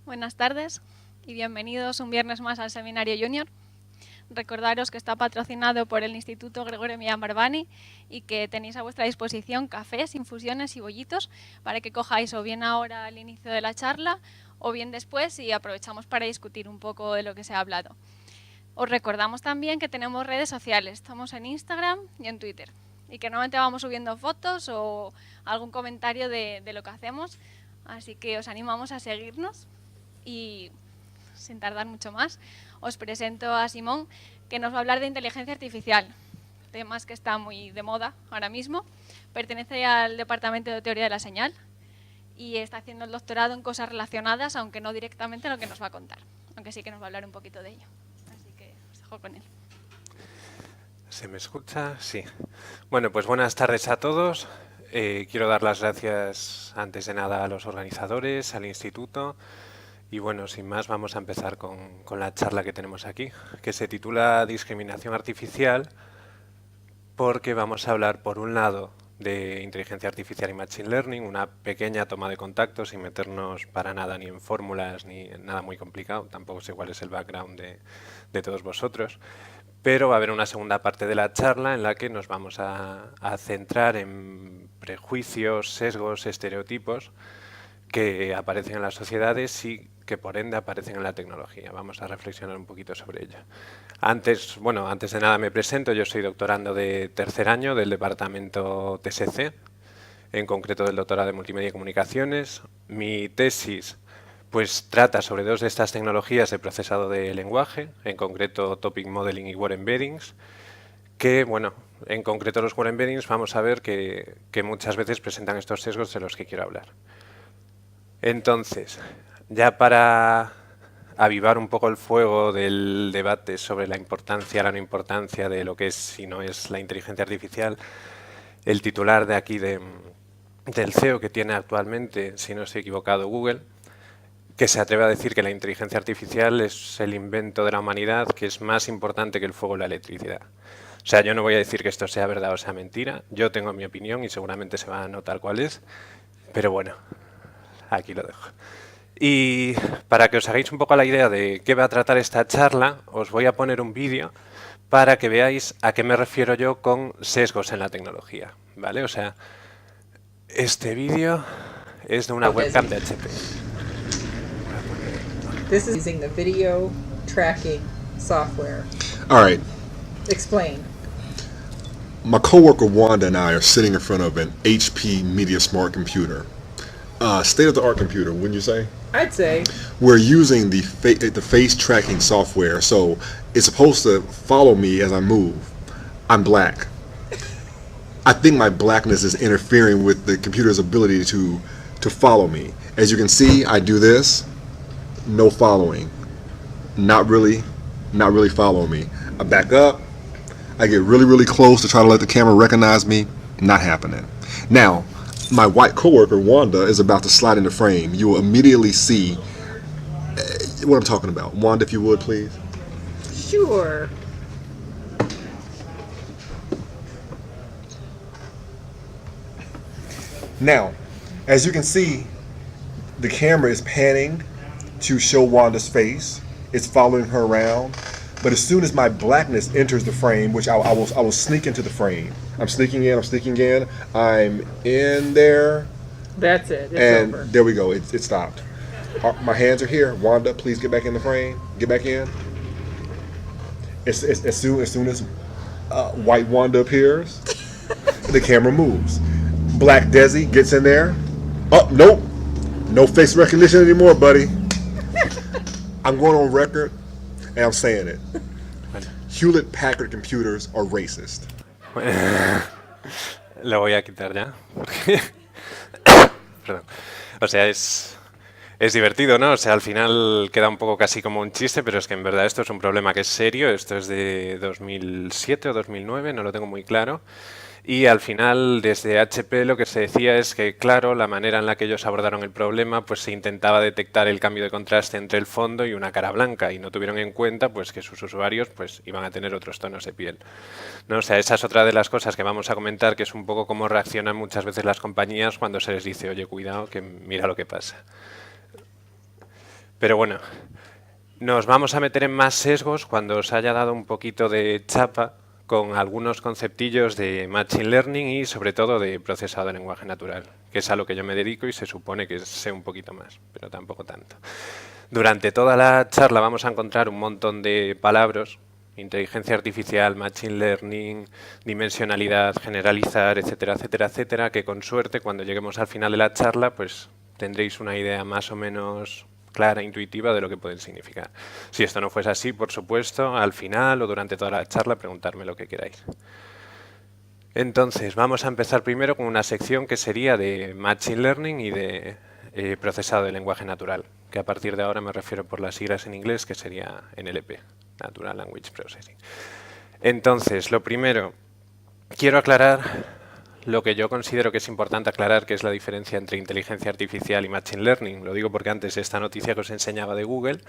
Buenas tardes y bienvenidos un viernes más al Seminario Junior. Recordaros que está patrocinado por el Instituto Gregorio Millán Barbani y que tenéis a vuestra disposición cafés, infusiones y bollitos para que cojáis o bien ahora al inicio de la charla o bien después y aprovechamos para discutir un poco de lo que se ha hablado. Os recordamos también que tenemos redes sociales, estamos en Instagram y en Twitter y que normalmente vamos subiendo fotos o algún comentario de lo que hacemos, así que os animamos a seguirnos. Y sin tardar mucho más, os presento a Simón, que nos va a hablar de inteligencia artificial, temas que está muy de moda ahora mismo. Pertenece al Departamento de Teoría de la Señal y está haciendo el doctorado en cosas relacionadas, aunque no directamente a lo que nos va a contar, aunque sí que nos va a hablar un poquito de ello. Así que os dejo con él. ¿Se me escucha? Sí. Bueno, pues buenas tardes a todos. Quiero dar las gracias antes de nada a los organizadores, al instituto. Y bueno, sin más, vamos a empezar con la charla que tenemos aquí, que se titula Discriminación Artificial, porque vamos a hablar, por un lado, de inteligencia artificial y machine learning, una pequeña toma de contacto sin meternos para nada ni en fórmulas ni en nada muy complicado, tampoco sé cuál es el background de todos vosotros, pero va a haber una segunda parte de la charla en la que nos vamos a centrar en prejuicios, sesgos, estereotipos que aparecen en las sociedades y que por ende aparecen en la tecnología. Vamos a reflexionar un poquito sobre ello. Antes de nada me presento, yo soy doctorando de tercer año del departamento TSC, en concreto del doctorado de Multimedia y Comunicaciones. Mi tesis pues trata sobre dos de estas tecnologías de procesado de lenguaje, en concreto Topic Modeling y Word Embeddings, que, bueno, en concreto los Word Embeddings vamos a ver que muchas veces presentan estos sesgos de los que quiero hablar. Entonces, ya para avivar un poco el fuego del debate sobre la importancia, la no importancia de lo que es y no es la inteligencia artificial, el titular de aquí del CEO que tiene actualmente, si no estoy equivocado, Google, que se atreve a decir que la inteligencia artificial es el invento de la humanidad que es más importante que el fuego y la electricidad. O sea, yo no voy a decir que esto sea verdad o sea mentira, yo tengo mi opinión y seguramente se va a notar cuál es, pero bueno, aquí lo dejo. Y para que os hagáis un poco la idea de qué va a tratar esta charla, os voy a poner un vídeo para que veáis a qué me refiero yo con sesgos en la tecnología, ¿vale? O sea, este vídeo es de una webcam de HP. This is using the video tracking software. All right. Explain. My coworker Wanda and I are sitting in front of an HP MediaSmart computer. State-of-the-art computer, wouldn't you say? I'd say. We're using the face tracking software, so it's supposed to follow me as I move. I'm black. I think my blackness is interfering with the computer's ability to follow me. As you can see, I do this. No following. Not really following me. I back up. I get really, really close to try to let the camera recognize me. Not happening. Now, my white coworker Wanda is about to slide into frame. You will immediately see what I'm talking about. Wanda, if you would, please. Sure. Now, as you can see, the camera is panning to show Wanda's face. It's following her around. But as soon as my blackness enters the frame, which I will sneak into the frame. I'm sneaking in. I'm in there. That's it. It's and over. There we go. It stopped. My hands are here. Wanda, please get back in the frame. Get back in. As soon as white Wanda appears, the camera moves. Black Desi gets in there. Oh, nope. No face recognition anymore, buddy. I'm going on record, and I'm saying it. Hewlett Packard computers are racist. Lo voy a quitar ya. Porque perdón. O sea, es divertido, ¿no? O sea, al final queda un poco casi como un chiste, pero es que en verdad esto es un problema que es serio. Esto es de 2007 o 2009, no lo tengo muy claro. Y al final, desde HP lo que se decía es que, claro, la manera en la que ellos abordaron el problema, pues se intentaba detectar el cambio de contraste entre el fondo y una cara blanca, y no tuvieron en cuenta pues que sus usuarios pues iban a tener otros tonos de piel, ¿no? O sea, esa es otra de las cosas que vamos a comentar, que es un poco cómo reaccionan muchas veces las compañías cuando se les dice, oye, cuidado, que mira lo que pasa. Pero bueno, nos vamos a meter en más sesgos cuando os haya dado un poquito de chapa con algunos conceptillos de Machine Learning y sobre todo de procesado de lenguaje natural, que es a lo que yo me dedico y se supone que sé un poquito más, pero tampoco tanto. Durante toda la charla vamos a encontrar un montón de palabras: inteligencia artificial, machine learning, dimensionalidad, generalizar, etcétera, etcétera, etcétera, que con suerte cuando lleguemos al final de la charla pues tendréis una idea más o menos clara, intuitiva de lo que pueden significar. Si esto no fuese así, por supuesto, al final o durante toda la charla preguntarme lo que queráis. Entonces, vamos a empezar primero con una sección que sería de Machine Learning y de procesado de lenguaje natural, que a partir de ahora me refiero por las siglas en inglés, que sería NLP, Natural Language Processing. Entonces, lo primero, quiero aclarar lo que yo considero que es importante aclarar, que es la diferencia entre inteligencia artificial y Machine Learning. Lo digo porque antes esta noticia que os enseñaba de Google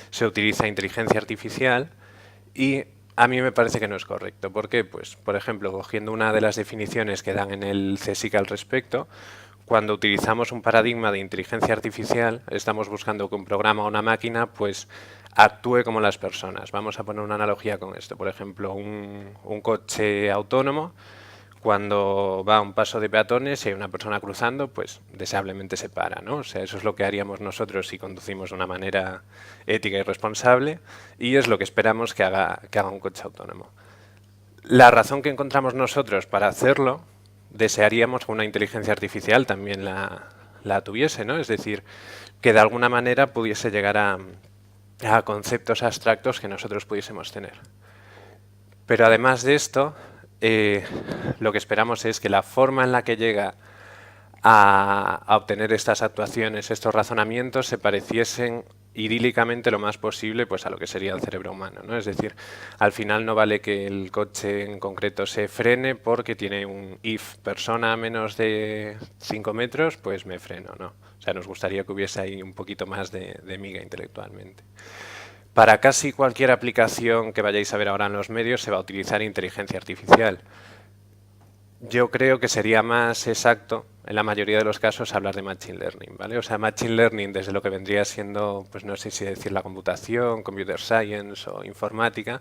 se utiliza inteligencia artificial y a mí me parece que no es correcto. ¿Por qué? Pues, por ejemplo, cogiendo una de las definiciones que dan en el CSIC al respecto, cuando utilizamos un paradigma de inteligencia artificial, estamos buscando que un programa o una máquina pues actúe como las personas. Vamos a poner una analogía con esto. Por ejemplo, un coche autónomo, cuando va a un paso de peatones y hay una persona cruzando, pues deseablemente se para, ¿no? O sea, eso es lo que haríamos nosotros si conducimos de una manera ética y responsable, y es lo que esperamos que haga un coche autónomo. La razón que encontramos nosotros para hacerlo, desearíamos que una inteligencia artificial también la tuviese, ¿no? Es decir, que de alguna manera pudiese llegar a conceptos abstractos que nosotros pudiésemos tener. Pero además de esto, lo que esperamos es que la forma en la que llega a obtener estas actuaciones, estos razonamientos, se pareciesen idílicamente lo más posible pues a lo que sería el cerebro humano, ¿no? Es decir, al final no vale que el coche en concreto se frene porque tiene un if persona a menos de 5 metros, pues me freno, ¿no? O sea, nos gustaría que hubiese ahí un poquito más de miga intelectualmente. Para casi cualquier aplicación que vayáis a ver ahora en los medios se va a utilizar inteligencia artificial. Yo creo que sería más exacto, en la mayoría de los casos, hablar de Machine Learning, ¿vale? O sea, Machine Learning desde lo que vendría siendo, pues no sé si decir la computación, Computer Science o informática,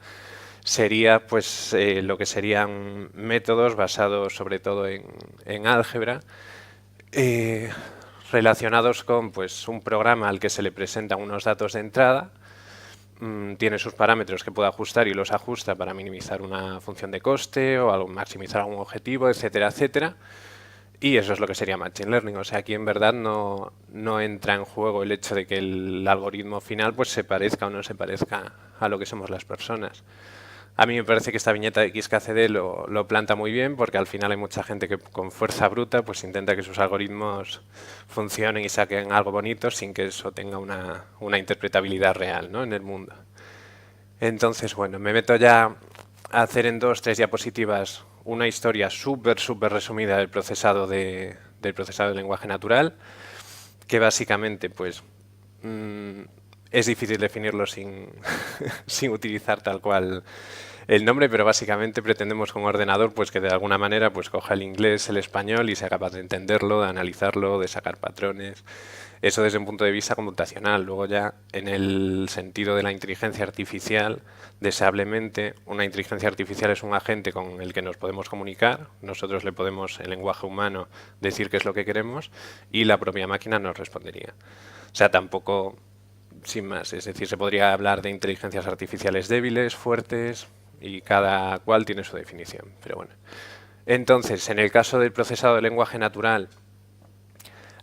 sería pues lo que serían métodos basados sobre todo en álgebra, relacionados con pues un programa al que se le presentan unos datos de entrada, tiene sus parámetros que puede ajustar y los ajusta para minimizar una función de coste o maximizar algún objetivo, etcétera, etcétera. Y eso es lo que sería Machine Learning. O sea, aquí en verdad no entra en juego el hecho de que el algoritmo final pues se parezca o no se parezca a lo que somos las personas. A mí me parece que esta viñeta de XKCD lo planta muy bien, porque al final hay mucha gente que con fuerza bruta pues intenta que sus algoritmos funcionen y saquen algo bonito sin que eso tenga una interpretabilidad real, ¿no?, en el mundo. Entonces, bueno, me meto ya a hacer en 2 o 3 diapositivas una historia súper resumida del procesado de lenguaje natural, que básicamente pues es difícil definirlo sin utilizar tal cual el nombre, pero básicamente pretendemos con un ordenador pues que de alguna manera pues coja el inglés, el español y sea capaz de entenderlo, de analizarlo, de sacar patrones. Eso desde un punto de vista computacional. Luego ya en el sentido de la inteligencia artificial, deseablemente una inteligencia artificial es un agente con el que nos podemos comunicar. Nosotros le podemos, en lenguaje humano, decir qué es lo que queremos y la propia máquina nos respondería. O sea, tampoco sin más. Es decir, se podría hablar de inteligencias artificiales débiles, fuertes, y cada cual tiene su definición. Pero bueno. Entonces, en el caso del procesado de lenguaje natural,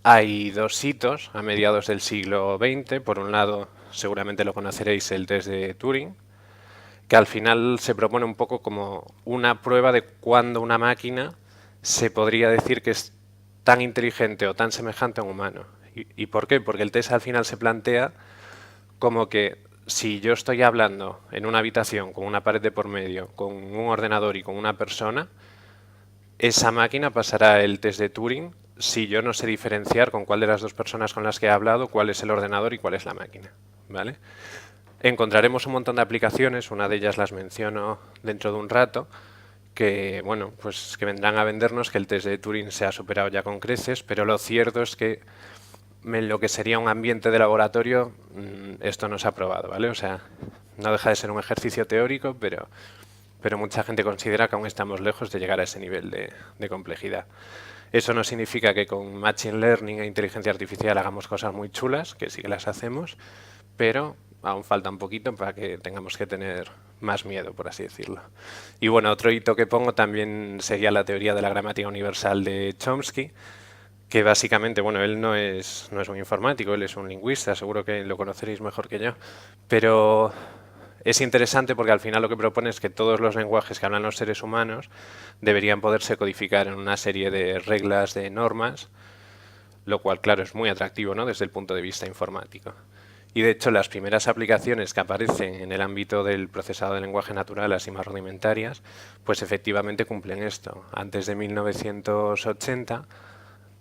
hay 2 hitos a mediados del siglo XX. Por un lado, seguramente lo conoceréis, el test de Turing, que al final se propone un poco como una prueba de cuándo una máquina se podría decir que es tan inteligente o tan semejante a un humano. ¿Y por qué? Porque el test al final se plantea como que si yo estoy hablando en una habitación con una pared de por medio, con un ordenador y con una persona, esa máquina pasará el test de Turing si yo no sé diferenciar con cuál de las 2 personas con las que he hablado, cuál es el ordenador y cuál es la máquina, ¿vale? Encontraremos un montón de aplicaciones, una de ellas las menciono dentro de un rato, que, bueno, pues que vendrán a vendernos que el test de Turing se ha superado ya con creces, pero lo cierto es que en lo que sería un ambiente de laboratorio, esto no se ha probado, ¿vale? O sea, no deja de ser un ejercicio teórico, pero mucha gente considera que aún estamos lejos de llegar a ese nivel de complejidad. Eso no significa que con Machine Learning e inteligencia artificial hagamos cosas muy chulas, que sí que las hacemos, pero aún falta un poquito para que tengamos que tener más miedo, por así decirlo. Y bueno, otro hito que pongo también sería la teoría de la gramática universal de Chomsky, que básicamente, bueno, él no es un informático, él es un lingüista, seguro que lo conoceréis mejor que yo, pero es interesante porque al final lo que propone es que todos los lenguajes que hablan los seres humanos deberían poderse codificar en una serie de reglas, de normas, lo cual, claro, es muy atractivo, ¿no?, desde el punto de vista informático. Y de hecho las primeras aplicaciones que aparecen en el ámbito del procesado de lenguaje natural, así más rudimentarias, pues efectivamente cumplen esto. Antes de 1980,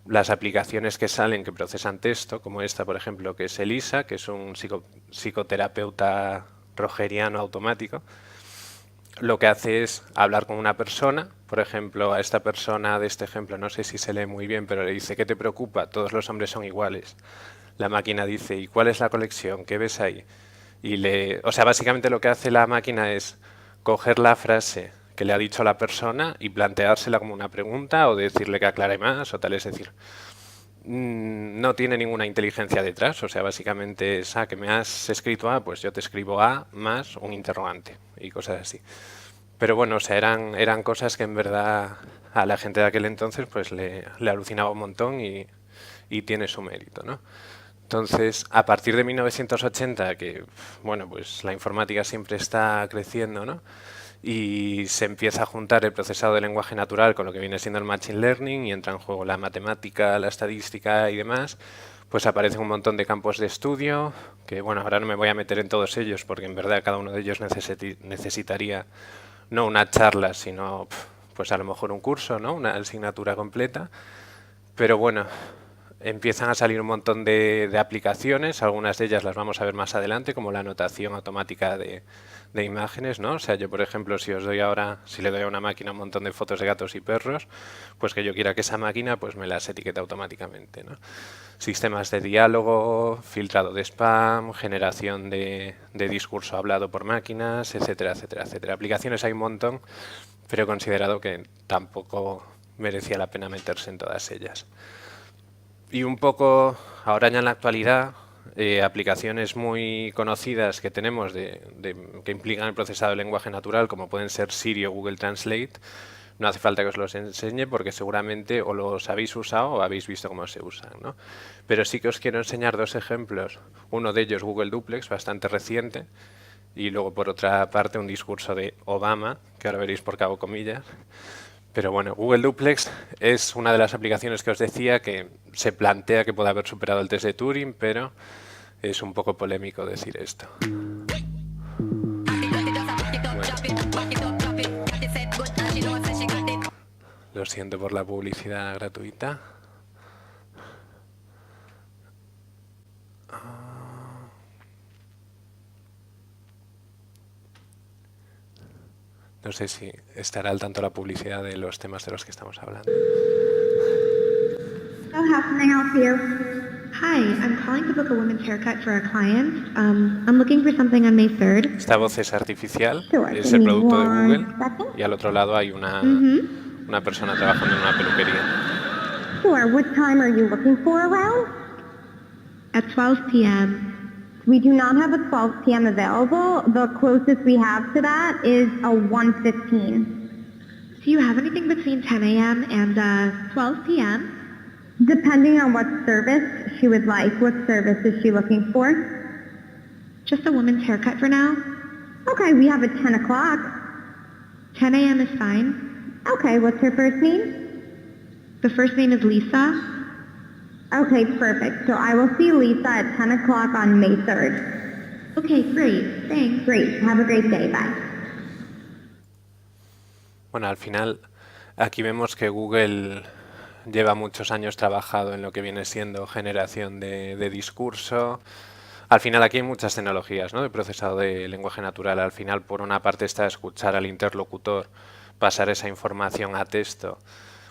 las aplicaciones que salen que procesan texto, como esta, por ejemplo, que es Elisa, que es un psicoterapeuta rogeriano automático, lo que hace es hablar con una persona. Por ejemplo, a esta persona de este ejemplo, no sé si se lee muy bien, pero le dice: ¿qué te preocupa? Todos los hombres son iguales. La máquina dice: ¿y cuál es la colección? ¿Qué ves ahí? O sea, básicamente lo que hace la máquina es coger la frase que le ha dicho la persona y planteársela como una pregunta o decirle que aclare más o tal. Es decir, no tiene ninguna inteligencia detrás. O sea, básicamente es: que me has escrito A, pues yo te escribo A más un interrogante y cosas así. Pero bueno, o sea, eran cosas que en verdad a la gente de aquel entonces pues le alucinaba un montón y tiene su mérito, ¿no? Entonces, a partir de 1980, que bueno, pues la informática siempre está creciendo, ¿no?, y se empieza a juntar el procesado de lenguaje natural con lo que viene siendo el Machine Learning y entra en juego la matemática, la estadística y demás, pues aparecen un montón de campos de estudio, que bueno, ahora no me voy a meter en todos ellos porque en verdad cada uno de ellos necesitaría no una charla, sino pues a lo mejor un curso, ¿no?, una asignatura completa. Pero bueno, empiezan a salir un montón de aplicaciones, algunas de ellas las vamos a ver más adelante, como la anotación automática de imágenes, ¿no? O sea, yo por ejemplo, si le doy a una máquina un montón de fotos de gatos y perros, pues que yo quiera que esa máquina pues me las etiquete automáticamente, ¿no? Sistemas de diálogo, filtrado de spam, generación de discurso hablado por máquinas, etcétera, etcétera, etcétera. Aplicaciones hay un montón, pero he considerado que tampoco merecía la pena meterse en todas ellas. Y un poco, ahora ya en la actualidad, aplicaciones muy conocidas que tenemos que implican el procesado de lenguaje natural, como pueden ser Siri o Google Translate, no hace falta que os los enseñe porque seguramente o los habéis usado o habéis visto cómo se usan, ¿no? Pero sí que os quiero enseñar dos ejemplos. Uno de ellos, Google Duplex, bastante reciente, y luego por otra parte un discurso de Obama, que ahora veréis por qué hago comillas. Pero bueno, Google Duplex es una de las aplicaciones que os decía que se plantea que puede haber superado el test de Turing, pero es un poco polémico decir esto. Bueno. Lo siento por la publicidad gratuita. No sé si estará al tanto la publicidad de los temas de los que estamos hablando. So how can I help you? Hi, I'm calling to book a women's haircut for a client. I'm looking for something on May 3rd. Esta voz es artificial, Sure, es give el me producto de one Google second. y al otro lado hay una persona trabajando en una peluquería. Sure, what time are you looking for around? At 12 p.m. We do not have a 12 p.m. available. The closest we have to that is a 1:15. Do you have anything between 10 a.m. and 12 p.m.? Depending on what service she would like. What service is she looking for? Just a woman's haircut for now. Okay, we have a 10 o'clock. 10 a.m. is fine. Okay, what's her first name? The first name is Lisa. Okay, perfect. So I will see Lisa at 10 o'clock on May 3rd. Okay, great. Thanks. Great. Have a great day. Bye. Bueno, al final aquí vemos que Google lleva muchos años trabajado en lo que viene siendo generación de discurso. Al final aquí hay muchas tecnologías, ¿no?, de procesado de lenguaje natural. Al final, por una parte está escuchar al interlocutor, pasar esa información a texto,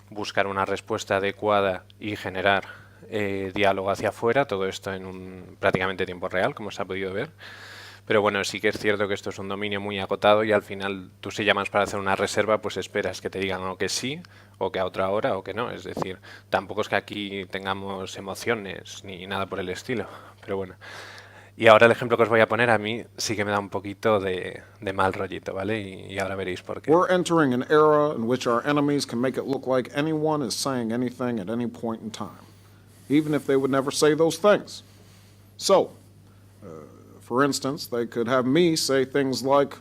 buscar una respuesta adecuada y generar diálogo hacia afuera, todo esto en un prácticamente tiempo real, como se ha podido ver. Pero bueno, sí que es cierto que esto es un dominio muy acotado y al final tú si llamas para hacer una reserva, pues esperas que te digan o que sí, o que a otra hora, o que no. Es decir, tampoco es que aquí tengamos emociones ni nada por el estilo. Pero bueno. Y ahora el ejemplo que os voy a poner a mí sí que me da un poquito de mal rollito, ¿vale? Y ahora veréis por qué. We're entering an era in which our enemies can make it look like anyone is saying anything at any point in time, even if they would never say those things. So, for instance, they could have me say things like,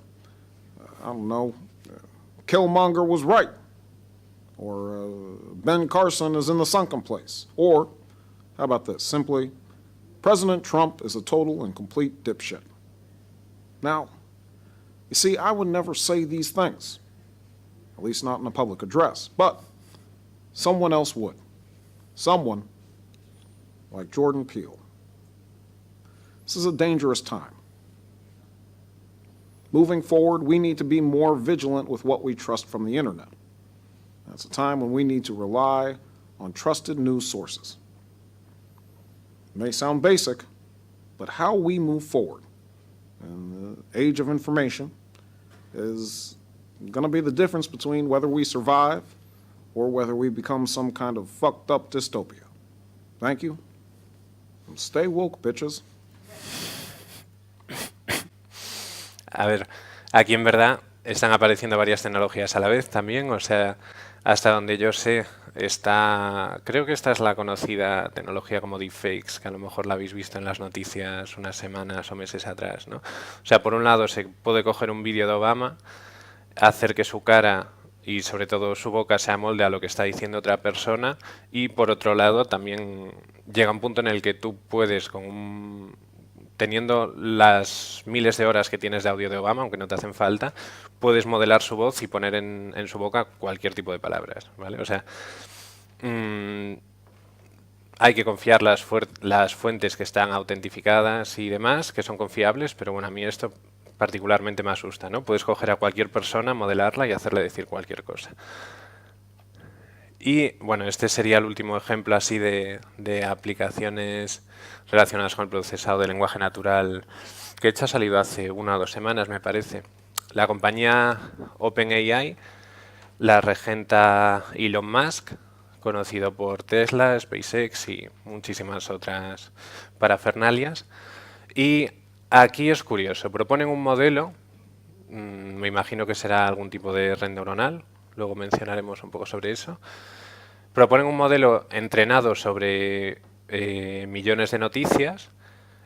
I don't know, Killmonger was right, or Ben Carson is in the sunken place, or, how about this, simply, President Trump is a total and complete dipshit. Now, you see, I would never say these things, at least not in a public address, but someone else would. Someone like Jordan Peele. This is a dangerous time. Moving forward, we need to be more vigilant with what we trust from the internet. That's a time when we need to rely on trusted news sources. It may sound basic, but how we move forward in the age of information is going to be the difference between whether we survive or whether we become some kind of fucked up dystopia. Thank you. And stay woke, bitches. A ver, aquí en verdad están apareciendo varias tecnologías a la vez también, o sea, hasta donde yo sé, creo que esta es la conocida tecnología como deepfakes, que a lo mejor la habéis visto en las noticias unas semanas o meses atrás, ¿no? O sea, por un lado se puede coger un vídeo de Obama, hacer que su cara y sobre todo su boca se amolde a lo que está diciendo otra persona, y por otro lado también llega un punto en el que tú puedes teniendo las miles de horas que tienes de audio de Obama, aunque no te hacen falta, puedes modelar su voz y poner en su boca cualquier tipo de palabras, ¿vale? O sea, hay que confiar las fuentes que están autentificadas y demás, que son confiables, pero bueno, a mí esto particularmente me asusta, ¿no? Puedes coger a cualquier persona, modelarla y hacerle decir cualquier cosa. Y bueno, este sería el último ejemplo así de aplicaciones relacionadas con el procesado de lenguaje natural que de hecho ha salido hace 1 o 2 semanas, me parece. La compañía OpenAI la regenta Elon Musk, conocido por Tesla, SpaceX y muchísimas otras parafernalias. Y aquí es curioso, proponen un modelo, me imagino que será algún tipo de red neuronal, luego mencionaremos un poco sobre eso. Proponen un modelo entrenado sobre millones de noticias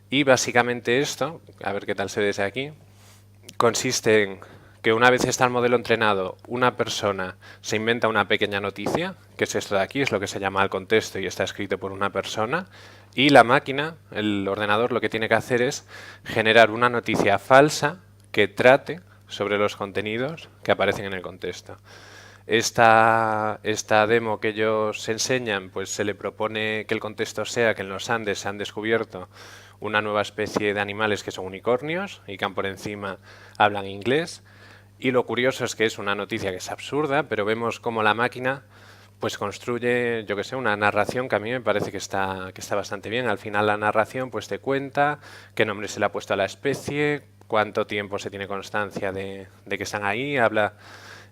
y básicamente esto, a ver qué tal se ve desde aquí, consiste en que una vez está el modelo entrenado, una persona se inventa una pequeña noticia, que es esto de aquí, es lo que se llama el contexto y está escrito por una persona, y la máquina, el ordenador, lo que tiene que hacer es generar una noticia falsa que trate sobre los contenidos que aparecen en el contexto. Esta demo que ellos enseñan, pues se le propone que el contexto sea que en los Andes se han descubierto una nueva especie de animales que son unicornios y que por encima hablan inglés. Y lo curioso es que es una noticia que es absurda, pero vemos cómo la máquina pues construye, yo que sé, una narración que a mí me parece que está bastante bien. Al final la narración pues te cuenta qué nombre se le ha puesto a la especie, cuánto tiempo se tiene constancia de que están ahí.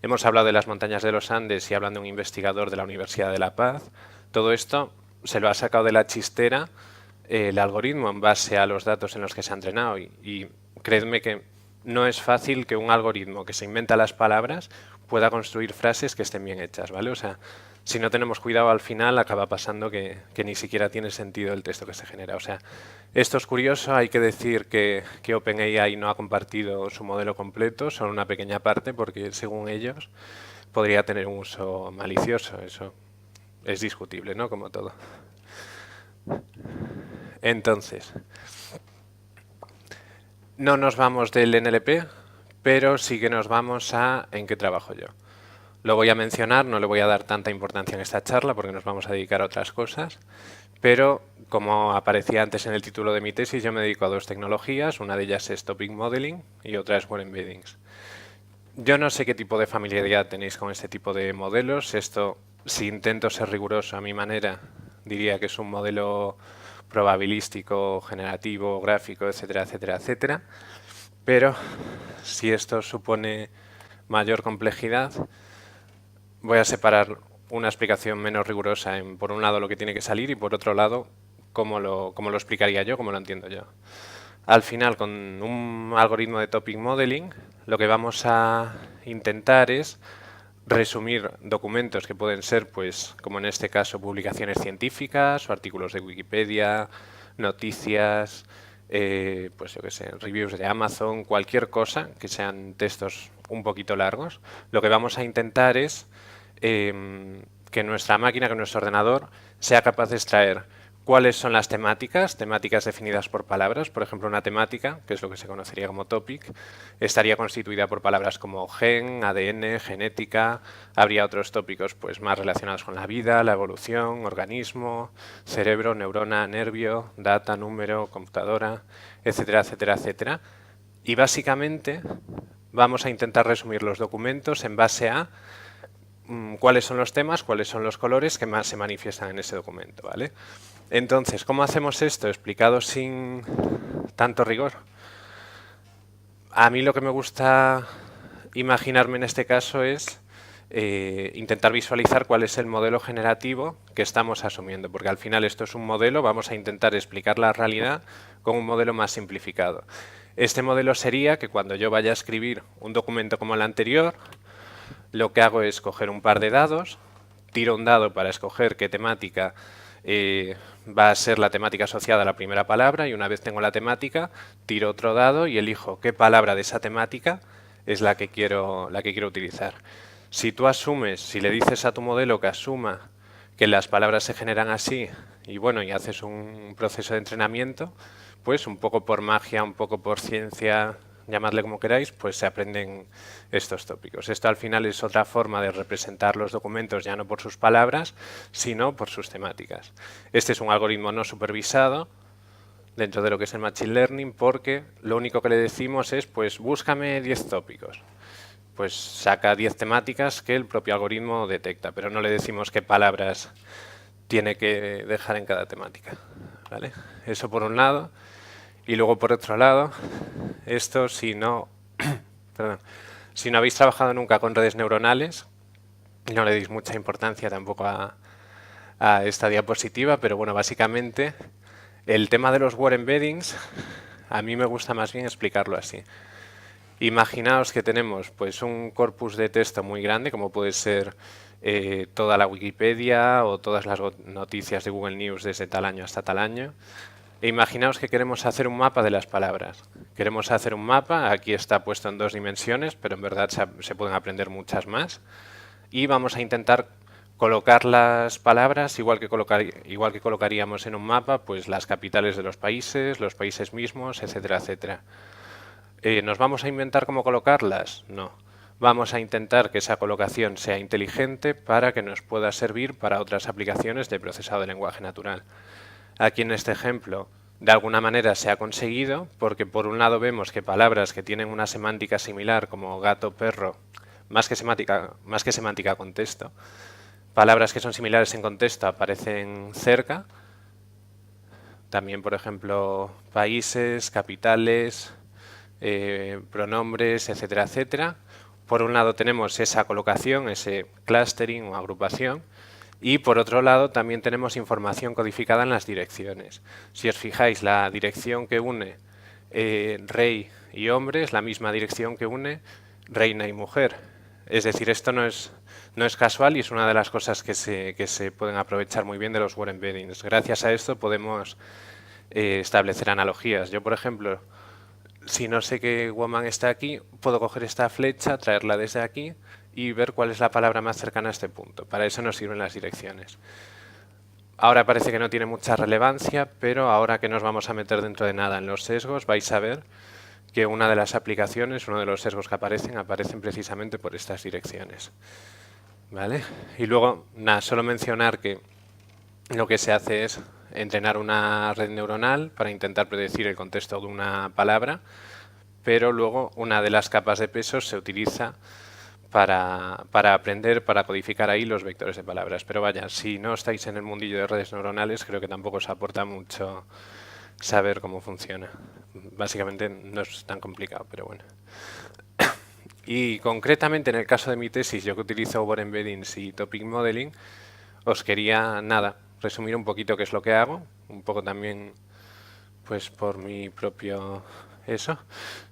Hemos hablado de las montañas de los Andes y hablan de un investigador de la Universidad de La Paz. Todo esto se lo ha sacado de la chistera el algoritmo en base a los datos en los que se ha entrenado. Y creedme que no es fácil que un algoritmo que se inventa las palabras pueda construir frases que estén bien hechas, ¿vale? O sea, si no tenemos cuidado al final acaba pasando que ni siquiera tiene sentido el texto que se genera. O sea, esto es curioso, hay que decir que OpenAI no ha compartido su modelo completo, solo una pequeña parte, porque según ellos podría tener un uso malicioso. Eso es discutible, ¿no? Como todo. Entonces, no nos vamos del NLP, pero sí que nos vamos a en qué trabajo yo. Lo voy a mencionar, no le voy a dar tanta importancia en esta charla porque nos vamos a dedicar a otras cosas, pero como aparecía antes en el título de mi tesis, yo me dedico a 2 tecnologías, una de ellas es Topic Modeling y otra es Word Embeddings. Yo no sé qué tipo de familiaridad tenéis con este tipo de modelos, esto, si intento ser riguroso a mi manera, diría que es un modelo probabilístico, generativo, gráfico, etcétera, etcétera, etcétera. Pero si esto supone mayor complejidad, voy a separar una explicación menos rigurosa en, por un lado, lo que tiene que salir y, por otro lado, cómo lo explicaría yo, cómo lo entiendo yo. Al final, con un algoritmo de topic modeling, lo que vamos a intentar es resumir documentos que pueden ser, pues, como en este caso, publicaciones científicas o artículos de Wikipedia, noticias, pues yo qué sé, reviews de Amazon, cualquier cosa que sean textos un poquito largos. Lo que vamos a intentar es que nuestra máquina, que nuestro ordenador, sea capaz de extraer cuáles son las temáticas definidas por palabras. Por ejemplo, una temática, que es lo que se conocería como topic, estaría constituida por palabras como gen, ADN, genética. Habría otros tópicos pues, más relacionados con la vida, la evolución, organismo, cerebro, neurona, nervio, data, número, computadora, etcétera, etcétera, etcétera. Y básicamente vamos a intentar resumir los documentos en base a cuáles son los temas, cuáles son los colores que más se manifiestan en ese documento, ¿vale? Entonces, ¿cómo hacemos esto explicado sin tanto rigor? A mí lo que me gusta imaginarme en este caso es intentar visualizar cuál es el modelo generativo que estamos asumiendo, porque al final esto es un modelo, vamos a intentar explicar la realidad con un modelo más simplificado. Este modelo sería que cuando yo vaya a escribir un documento como el anterior, lo que hago es coger un par de dados, tiro un dado para escoger qué temática va a ser la temática asociada a la primera palabra, y una vez tengo la temática, tiro otro dado y elijo qué palabra de esa temática es la que quiero utilizar. Si tú asumes, si le dices a tu modelo que asuma que las palabras se generan así, y bueno, y haces un proceso de entrenamiento, pues un poco por magia, un poco por ciencia, llamadle como queráis, pues se aprenden estos tópicos. Esto al final es otra forma de representar los documentos ya no por sus palabras, sino por sus temáticas. Este es un algoritmo no supervisado dentro de lo que es el Machine Learning, porque lo único que le decimos es, pues búscame 10 tópicos. Pues saca 10 temáticas que el propio algoritmo detecta, pero no le decimos qué palabras tiene que dejar en cada temática, ¿vale? Eso por un lado. Y luego, por otro lado, esto si no habéis trabajado nunca con redes neuronales, no le deis mucha importancia tampoco a esta diapositiva, pero bueno, básicamente el tema de los word embeddings, a mí me gusta más bien explicarlo así. Imaginaos que tenemos pues un corpus de texto muy grande, como puede ser toda la Wikipedia o todas las noticias de Google News desde tal año hasta tal año. E imaginaos que queremos hacer un mapa de las palabras. Queremos hacer un mapa, aquí está puesto en 2 dimensiones, pero en verdad se pueden aprender muchas más. Y vamos a intentar colocar las palabras igual que colocaríamos en un mapa pues las capitales de los países mismos, etcétera, etcétera. ¿Nos vamos a inventar cómo colocarlas? No. Vamos a intentar que esa colocación sea inteligente para que nos pueda servir para otras aplicaciones de procesado de lenguaje natural. Aquí en este ejemplo, de alguna manera se ha conseguido, porque por un lado vemos que palabras que tienen una semántica similar, como gato, perro, más que semántica contexto, palabras que son similares en contexto aparecen cerca. También, por ejemplo, países, capitales, pronombres, etcétera, etcétera. Por un lado tenemos esa colocación, ese clustering o agrupación, y por otro lado también tenemos información codificada en las direcciones. Si os fijáis, la dirección que une rey y hombre es la misma dirección que une reina y mujer. Es decir, esto no es casual y es una de las cosas que se pueden aprovechar muy bien de los word embeddings. Gracias a esto podemos establecer analogías. Yo, por ejemplo, si no sé que woman está aquí, puedo coger esta flecha, traerla desde aquí y ver cuál es la palabra más cercana a este punto. Para eso nos sirven las direcciones. Ahora parece que no tiene mucha relevancia, pero ahora que nos vamos a meter dentro de nada en los sesgos, vais a ver que una de las aplicaciones, uno de los sesgos que aparecen precisamente por estas direcciones. ¿Vale? Y luego, nada, solo mencionar que lo que se hace es entrenar una red neuronal para intentar predecir el contexto de una palabra, pero luego una de las capas de pesos se utiliza para aprender, para codificar ahí los vectores de palabras. Pero vaya, si no estáis en el mundillo de redes neuronales, creo que tampoco os aporta mucho saber cómo funciona. Básicamente no es tan complicado, pero bueno. Y concretamente en el caso de mi tesis, yo que utilizo Over Embeddings y Topic Modeling, os quería, resumir un poquito qué es lo que hago, un poco también pues por mi propio eso.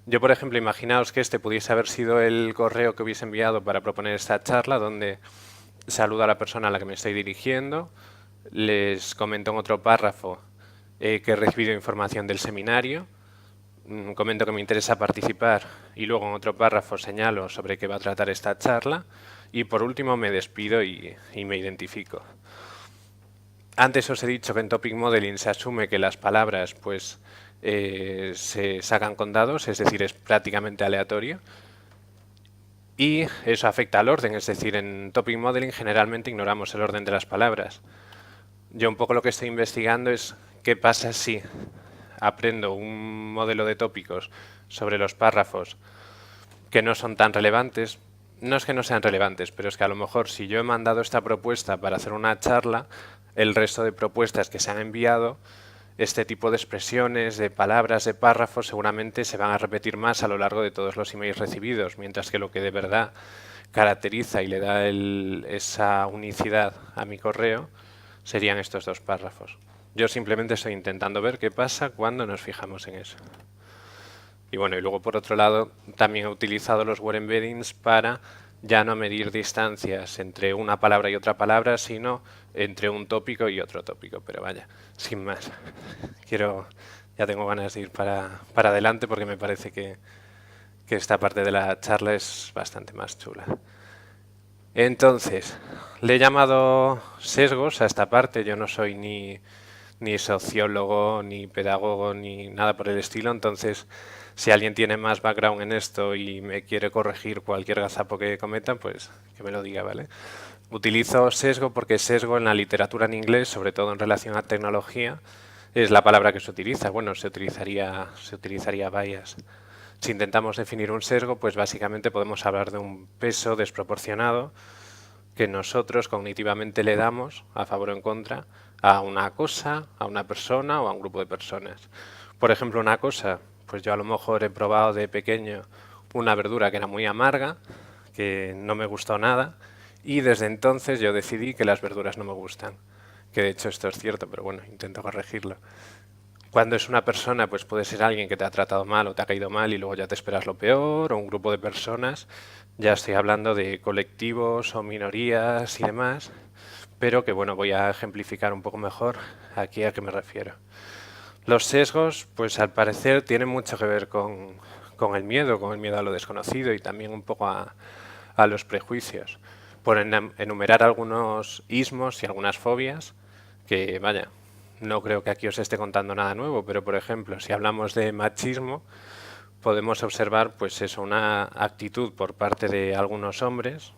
Yo, por ejemplo, imaginaos que este pudiese haber sido el correo que hubiese enviado para proponer esta charla, donde saludo a la persona a la que me estoy dirigiendo, les comento en otro párrafo que he recibido información del seminario, comento que me interesa participar y luego en otro párrafo señalo sobre qué va a tratar esta charla y por último me despido y me identifico. Antes os he dicho que en Topic Modeling se asume que las palabras pues se sacan con dados, es decir, es prácticamente aleatorio. Y eso afecta al orden, es decir, en Topic Modeling generalmente ignoramos el orden de las palabras. Yo un poco lo que estoy investigando es qué pasa si aprendo un modelo de tópicos sobre los párrafos que no son tan relevantes. No es que no sean relevantes, pero es que a lo mejor si yo he mandado esta propuesta para hacer una charla, el resto de propuestas que se han enviado, este tipo de expresiones, de palabras, de párrafos, seguramente se van a repetir más a lo largo de todos los emails recibidos, mientras que lo que de verdad caracteriza y le da esa unicidad a mi correo serían estos dos párrafos. Yo simplemente estoy intentando ver qué pasa cuando nos fijamos en eso. Y bueno, y luego por otro lado, también he utilizado los word embeddings para ya no medir distancias entre una palabra y otra palabra, sino entre un tópico y otro tópico. Pero vaya, sin más. Ya tengo ganas de ir para adelante porque me parece que esta parte de la charla es bastante más chula. Entonces, le he llamado sesgos a esta parte. Yo no soy ni sociólogo, ni pedagogo, ni nada por el estilo. Entonces, si alguien tiene más background en esto y me quiere corregir cualquier gazapo que cometa, pues que me lo diga, ¿vale? Utilizo sesgo porque sesgo en la literatura en inglés, sobre todo en relación a tecnología, es la palabra que se utiliza. Bueno, se utilizaría bias. Si intentamos definir un sesgo, pues básicamente podemos hablar de un peso desproporcionado que nosotros cognitivamente le damos, a favor o en contra, a una cosa, a una persona o a un grupo de personas. Por ejemplo, una cosa, pues yo a lo mejor he probado de pequeño una verdura que era muy amarga, que no me gustó nada, y desde entonces yo decidí que las verduras no me gustan. Que de hecho esto es cierto, pero bueno, intento corregirlo. Cuando es una persona, pues puede ser alguien que te ha tratado mal o te ha caído mal y luego ya te esperas lo peor, o un grupo de personas. Ya estoy hablando de colectivos o minorías y demás, pero que bueno, voy a ejemplificar un poco mejor aquí a qué me refiero. Los sesgos, pues al parecer tienen mucho que ver con el miedo a lo desconocido y también un poco a los prejuicios. Por enumerar algunos ismos y algunas fobias, que vaya, no creo que aquí os esté contando nada nuevo, pero por ejemplo, si hablamos de machismo, podemos observar pues eso, una actitud por parte de algunos hombres,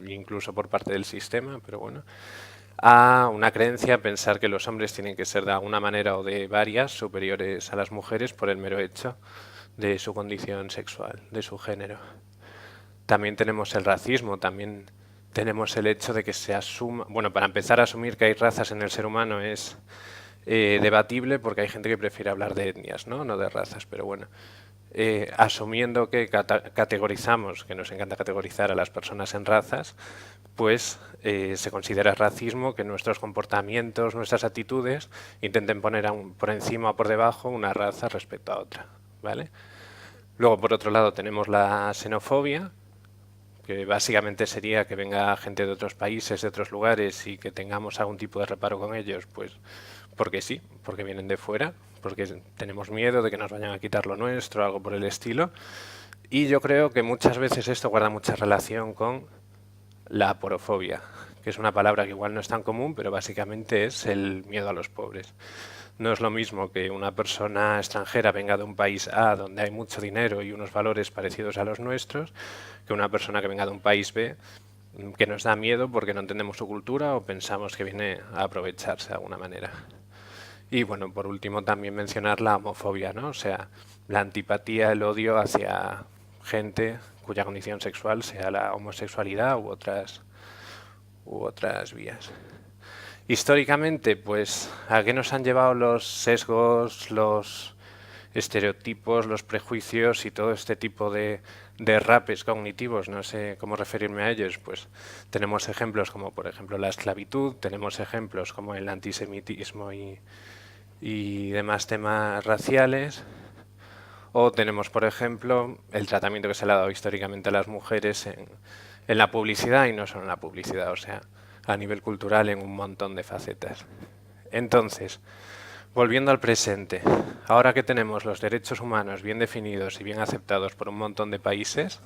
incluso por parte del sistema, pero bueno, a una creencia, pensar que los hombres tienen que ser de alguna manera o de varias superiores a las mujeres por el mero hecho de su condición sexual, de su género. También tenemos el racismo, también tenemos el hecho de que se asuma, bueno, para empezar a asumir que hay razas en el ser humano es debatible porque hay gente que prefiere hablar de etnias, no de razas, pero bueno. Asumiendo que categorizamos, que nos encanta categorizar a las personas en razas, pues se considera racismo que nuestros comportamientos, nuestras actitudes intenten poner por encima o por debajo una raza respecto a otra, ¿vale? Luego, por otro lado, tenemos la xenofobia, que básicamente sería que venga gente de otros países, de otros lugares y que tengamos algún tipo de reparo con ellos, pues porque sí, porque vienen de fuera, porque tenemos miedo de que nos vayan a quitar lo nuestro, algo por el estilo. Y yo creo que muchas veces esto guarda mucha relación con la aporofobia, que es una palabra que igual no es tan común, pero básicamente es el miedo a los pobres. No es lo mismo que una persona extranjera venga de un país A, donde hay mucho dinero y unos valores parecidos a los nuestros, que una persona que venga de un país B, que nos da miedo porque no entendemos su cultura o pensamos que viene a aprovecharse de alguna manera. Y bueno, por último también mencionar la homofobia, ¿no? O sea, la antipatía, el odio hacia gente cuya condición sexual sea la homosexualidad u otras vías. Históricamente, pues, ¿a qué nos han llevado los sesgos, los estereotipos, los prejuicios y todo este tipo de derrapes cognitivos? No sé cómo referirme a ellos. Pues tenemos ejemplos como, por ejemplo, la esclavitud, tenemos ejemplos como el antisemitismo y demás temas raciales, o tenemos, por ejemplo, el tratamiento que se le ha dado históricamente a las mujeres en la publicidad, y no solo en la publicidad, o sea, a nivel cultural en un montón de facetas. Entonces, volviendo al presente, ahora que tenemos los derechos humanos bien definidos y bien aceptados por un montón de países,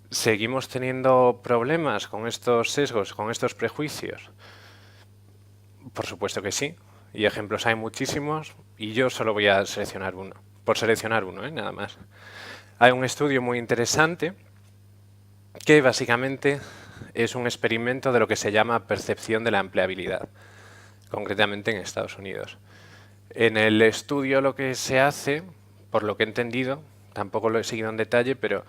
¿seguimos teniendo problemas con estos sesgos, con estos prejuicios? Por supuesto que sí, y ejemplos hay muchísimos, y yo solo voy a seleccionar uno, por seleccionar uno, nada más. Hay un estudio muy interesante que básicamente es un experimento de lo que se llama percepción de la empleabilidad, concretamente en Estados Unidos. En el estudio lo que se hace, por lo que he entendido, tampoco lo he seguido en detalle, pero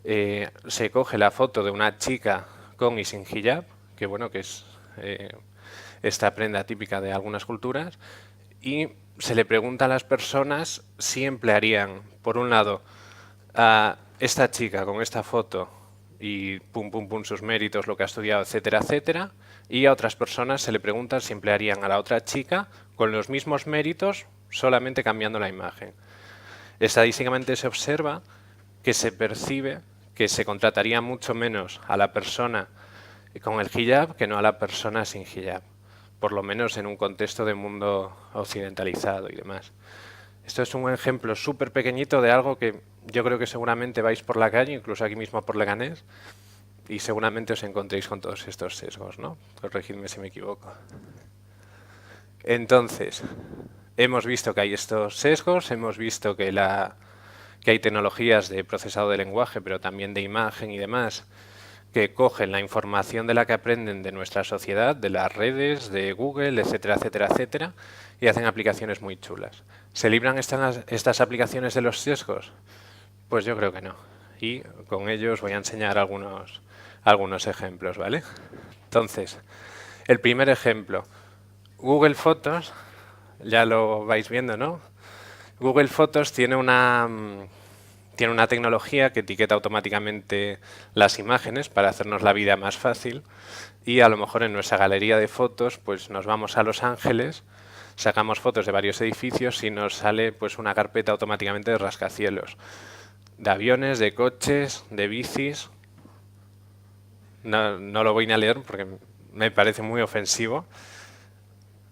se coge la foto de una chica con y sin hijab, que bueno, que es esta prenda típica de algunas culturas, y se le pregunta a las personas si emplearían, por un lado, a esta chica con esta foto y pum, pum, pum, sus méritos, lo que ha estudiado, etcétera, etcétera, y a otras personas se le preguntan si emplearían a la otra chica con los mismos méritos, solamente cambiando la imagen. Estadísticamente se observa que se percibe que se contrataría mucho menos a la persona con el hijab que no a la persona sin hijab, por lo menos en un contexto de mundo occidentalizado y demás. Esto es un ejemplo súper pequeñito de algo que yo creo que seguramente vais por la calle, incluso aquí mismo por Leganés, y seguramente os encontréis con todos estos sesgos, ¿no? Corregidme si me equivoco. Entonces, hemos visto que hay estos sesgos, hemos visto que hay tecnologías de procesado de lenguaje, pero también de imagen y demás, que cogen la información de la que aprenden de nuestra sociedad, de las redes, de Google, etcétera, etcétera, etcétera, y hacen aplicaciones muy chulas. ¿Se libran estas aplicaciones de los sesgos? Pues yo creo que no. Y con ellos voy a enseñar algunos ejemplos, ¿vale? Entonces, el primer ejemplo, Google Fotos, ya lo vais viendo, ¿no? Google Fotos tiene una tecnología que etiqueta automáticamente las imágenes para hacernos la vida más fácil, y a lo mejor en nuestra galería de fotos pues nos vamos a Los Ángeles, sacamos fotos de varios edificios y nos sale pues una carpeta automáticamente de rascacielos, de aviones, de coches, de bicis. No lo voy a leer porque me parece muy ofensivo,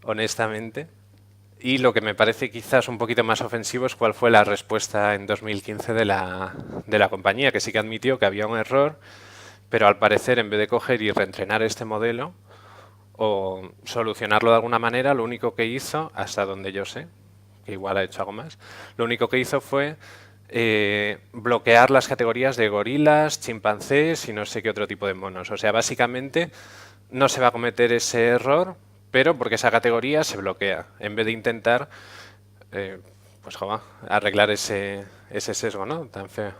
honestamente. Y lo que me parece quizás un poquito más ofensivo es cuál fue la respuesta en 2015 de la compañía, que sí que admitió que había un error, pero al parecer en vez de coger y reentrenar este modelo o solucionarlo de alguna manera, lo único que hizo, hasta donde yo sé, que igual ha hecho algo más, lo único que hizo fue bloquear las categorías de gorilas, chimpancés y no sé qué otro tipo de monos. O sea, básicamente no se va a cometer ese error, pero porque esa categoría se bloquea, en vez de intentar pues, arreglar ese sesgo, ¿no? Tan feo.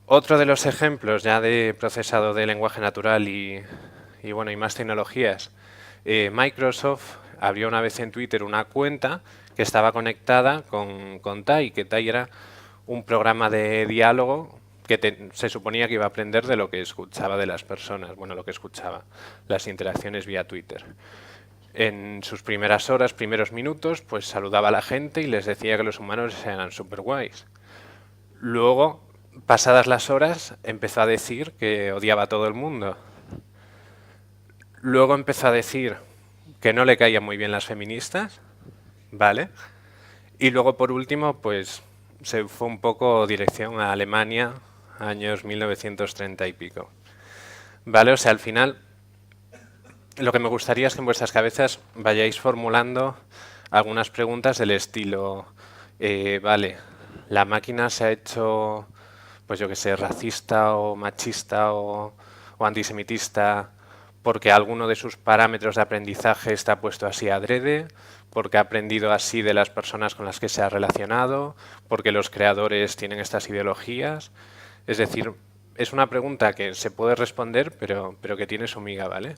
Otro de los ejemplos ya de procesado de lenguaje natural y más tecnologías, Microsoft abrió una vez en Twitter una cuenta que estaba conectada con Tai, que Tai era un programa de diálogo que se suponía que iba a aprender de lo que escuchaba de las personas, bueno, lo que escuchaba, las interacciones vía Twitter. En sus primeras horas, primeros minutos, pues saludaba a la gente y les decía que los humanos eran súper guays. Luego, pasadas las horas, empezó a decir que odiaba a todo el mundo. Luego empezó a decir que no le caían muy bien las feministas, ¿vale? Y luego, por último, pues se fue un poco dirección a Alemania, años 1930 y pico. ¿Vale? O sea, al final, lo que me gustaría es que en vuestras cabezas vayáis formulando algunas preguntas del estilo, vale, la máquina se ha hecho, pues yo qué sé, racista o machista o antisemitista porque alguno de sus parámetros de aprendizaje está puesto así adrede, porque ha aprendido así de las personas con las que se ha relacionado, porque los creadores tienen estas ideologías. Es decir, es una pregunta que se puede responder, pero que tiene su miga, ¿vale?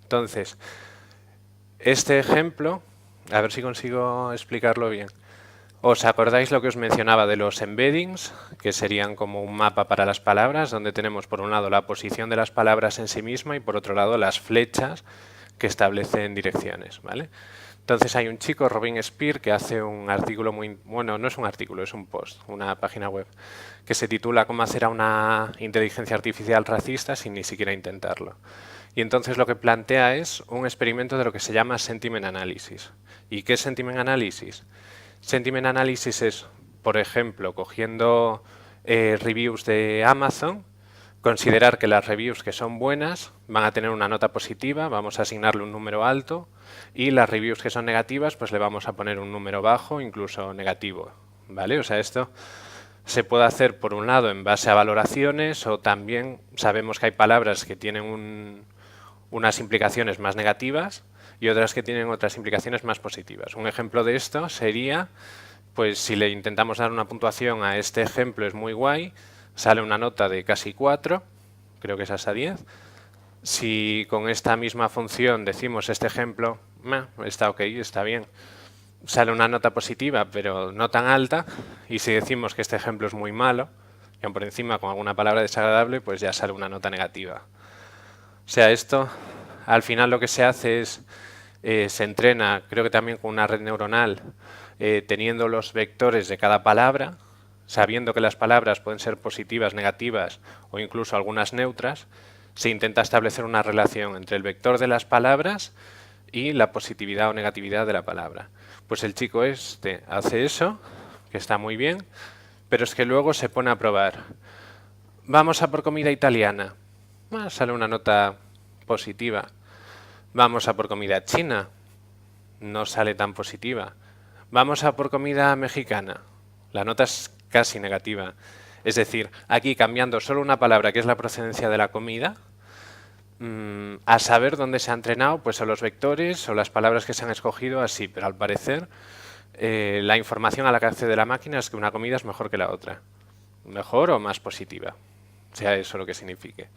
Entonces, este ejemplo, a ver si consigo explicarlo bien. ¿Os acordáis lo que os mencionaba de los embeddings, que serían como un mapa para las palabras, donde tenemos por un lado la posición de las palabras en sí misma y por otro lado las flechas que establecen direcciones, ¿vale? Entonces hay un chico, Robin Speer, que hace un artículo muy... Bueno, no es un artículo, es un post, una página web, que se titula «Cómo hacer a una inteligencia artificial racista sin ni siquiera intentarlo». Y entonces lo que plantea es un experimento de lo que se llama Sentiment Analysis. ¿Y qué es Sentiment Analysis? Sentiment Analysis es, por ejemplo, cogiendo reviews de Amazon, considerar que las reviews que son buenas van a tener una nota positiva, vamos a asignarle un número alto, y las reviews que son negativas, pues le vamos a poner un número bajo, incluso negativo, ¿vale? O sea, esto se puede hacer, por un lado, en base a valoraciones, o también sabemos que hay palabras que tienen unas implicaciones más negativas y otras que tienen otras implicaciones más positivas. Un ejemplo de esto sería, pues si le intentamos dar una puntuación a este ejemplo es muy guay, sale una nota de casi 4, creo que es hasta 10. Si con esta misma función decimos este ejemplo, está ok, está bien, sale una nota positiva pero no tan alta, y si decimos que este ejemplo es muy malo, y aún por encima con alguna palabra desagradable, pues ya sale una nota negativa. O sea, esto al final lo que se hace es, se entrena, creo que también con una red neuronal, teniendo los vectores de cada palabra, sabiendo que las palabras pueden ser positivas, negativas o incluso algunas neutras, se intenta establecer una relación entre el vector de las palabras y la positividad o negatividad de la palabra. Pues el chico este hace eso, que está muy bien, pero es que luego se pone a probar. Vamos a por comida italiana. Sale una nota positiva. Vamos a por comida china. No sale tan positiva. Vamos a por comida mexicana. La nota es casi negativa. Es decir, aquí cambiando solo una palabra, que es la procedencia de la comida, a saber dónde se ha entrenado, pues son los vectores o las palabras que se han escogido así, pero al parecer la información a la que accede la máquina es que una comida es mejor que la otra. Mejor o más positiva, sea eso lo que signifique.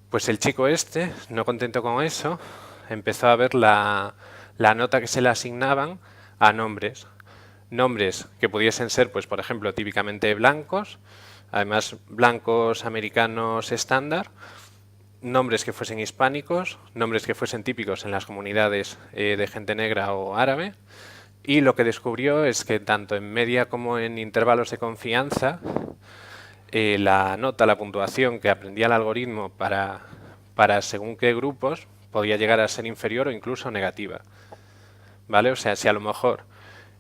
Pues el chico este, no contento con eso, empezó a ver la nota que se le asignaban a nombres. Nombres que pudiesen ser, pues por ejemplo, típicamente blancos, además blancos americanos estándar, nombres que fuesen hispánicos, nombres que fuesen típicos en las comunidades de gente negra o árabe, y lo que descubrió es que tanto en media como en intervalos de confianza, la nota, la puntuación que aprendía el algoritmo para según qué grupos podía llegar a ser inferior o incluso negativa, ¿vale? O sea, si a lo mejor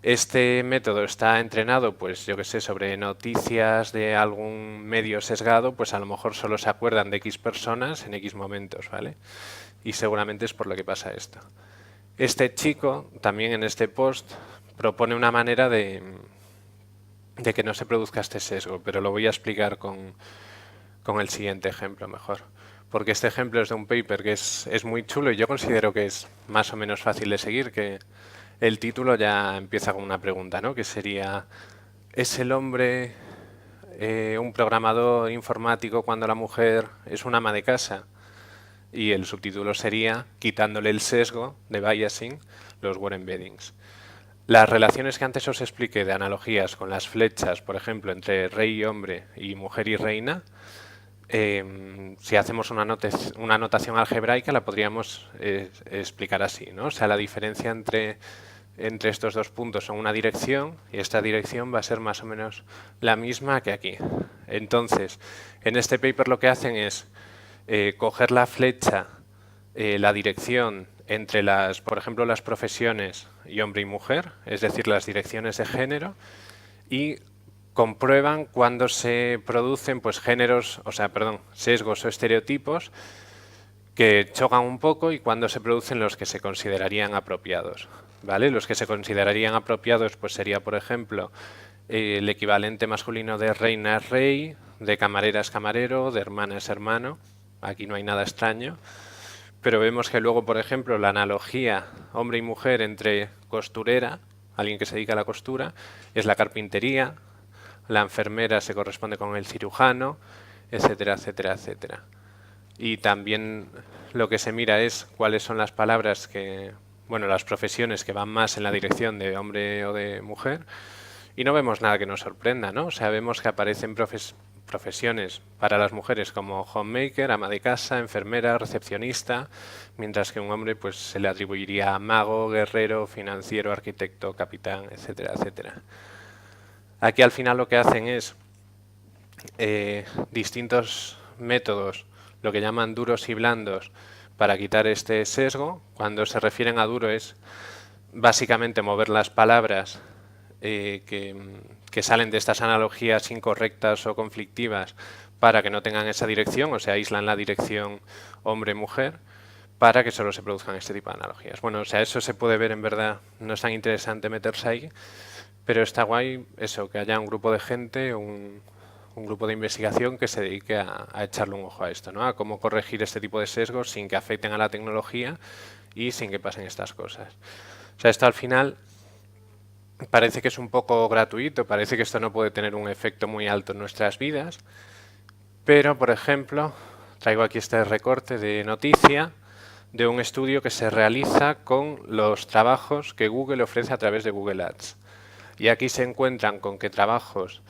este método está entrenado, pues yo que sé, sobre noticias de algún medio sesgado, pues a lo mejor solo se acuerdan de X personas en X momentos, ¿vale? Y seguramente es por lo que pasa esto. Este chico, también en este post, propone una manera de que no se produzca este sesgo, pero lo voy a explicar con el siguiente ejemplo mejor. Porque este ejemplo es de un paper que es muy chulo y yo considero que es más o menos fácil de seguir, que el título ya empieza con una pregunta, ¿no? Que sería, ¿es el hombre un programador informático cuando la mujer es una ama de casa? Y el subtítulo sería, quitándole el sesgo de biasing, los word embeddings. Las relaciones que antes os expliqué de analogías con las flechas, por ejemplo, entre rey y hombre y mujer y reina, si hacemos una notación algebraica la podríamos explicar así, ¿no? O sea, la diferencia entre estos dos puntos son una dirección y esta dirección va a ser más o menos la misma que aquí. Entonces, en este paper lo que hacen es coger la flecha, la dirección entre por ejemplo, las profesiones y hombre y mujer, es decir, las direcciones de género, y comprueban cuando se producen pues sesgos o estereotipos que chocan un poco y cuando se producen los que se considerarían apropiados, ¿vale? Los que se considerarían apropiados pues sería, por ejemplo, el equivalente masculino de reina es rey, de camarera es camarero, de hermana es hermano, aquí no hay nada extraño, pero vemos que luego, por ejemplo, la analogía hombre y mujer entre costurera, alguien que se dedica a la costura, es la carpintería, la enfermera se corresponde con el cirujano, etcétera, etcétera, etcétera. Y también lo que se mira es cuáles son las palabras que, bueno, las profesiones que van más en la dirección de hombre o de mujer, y no vemos nada que nos sorprenda, ¿no? O sea, vemos que aparecen profesiones para las mujeres como homemaker, ama de casa, enfermera, recepcionista, mientras que un hombre pues se le atribuiría a mago, guerrero, financiero, arquitecto, capitán, etcétera, etcétera. Aquí al final lo que hacen es distintos métodos, lo que llaman duros y blandos, para quitar este sesgo. Cuando se refieren a duro es básicamente mover las palabras que salen de estas analogías incorrectas o conflictivas para que no tengan esa dirección, o sea, aíslan la dirección hombre-mujer para que solo se produzcan este tipo de analogías. Bueno, o sea, eso se puede ver, en verdad, no es tan interesante meterse ahí, pero está guay eso, que haya un grupo de gente, un grupo de investigación que se dedique a echarle un ojo a esto, ¿no? A cómo corregir este tipo de sesgos sin que afecten a la tecnología y sin que pasen estas cosas. O sea, esto al final parece que es un poco gratuito, parece que esto no puede tener un efecto muy alto en nuestras vidas, pero, por ejemplo, traigo aquí este recorte de noticia de un estudio que se realiza con los trabajos que Google ofrece a través de Google Ads. Y aquí se encuentran con que trabajos,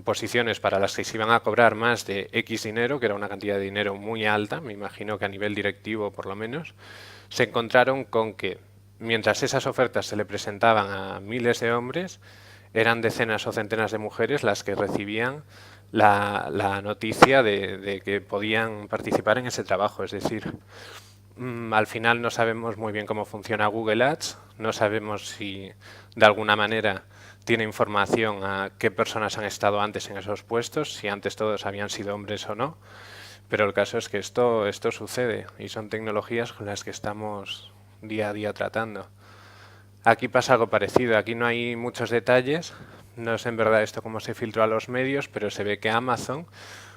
posiciones para las que se iban a cobrar más de X dinero, que era una cantidad de dinero muy alta, me imagino que a nivel directivo por lo menos, se encontraron con que mientras esas ofertas se le presentaban a miles de hombres, eran decenas o centenas de mujeres las que recibían la noticia de que podían participar en ese trabajo. Es decir, al final no sabemos muy bien cómo funciona Google Ads, no sabemos si de alguna manera tiene información a qué personas han estado antes en esos puestos, si antes todos habían sido hombres o no, pero el caso es que esto sucede y son tecnologías con las que estamos día a día tratando. Aquí pasa algo parecido, aquí no hay muchos detalles, no sé en verdad esto cómo se filtró a los medios, pero se ve que Amazon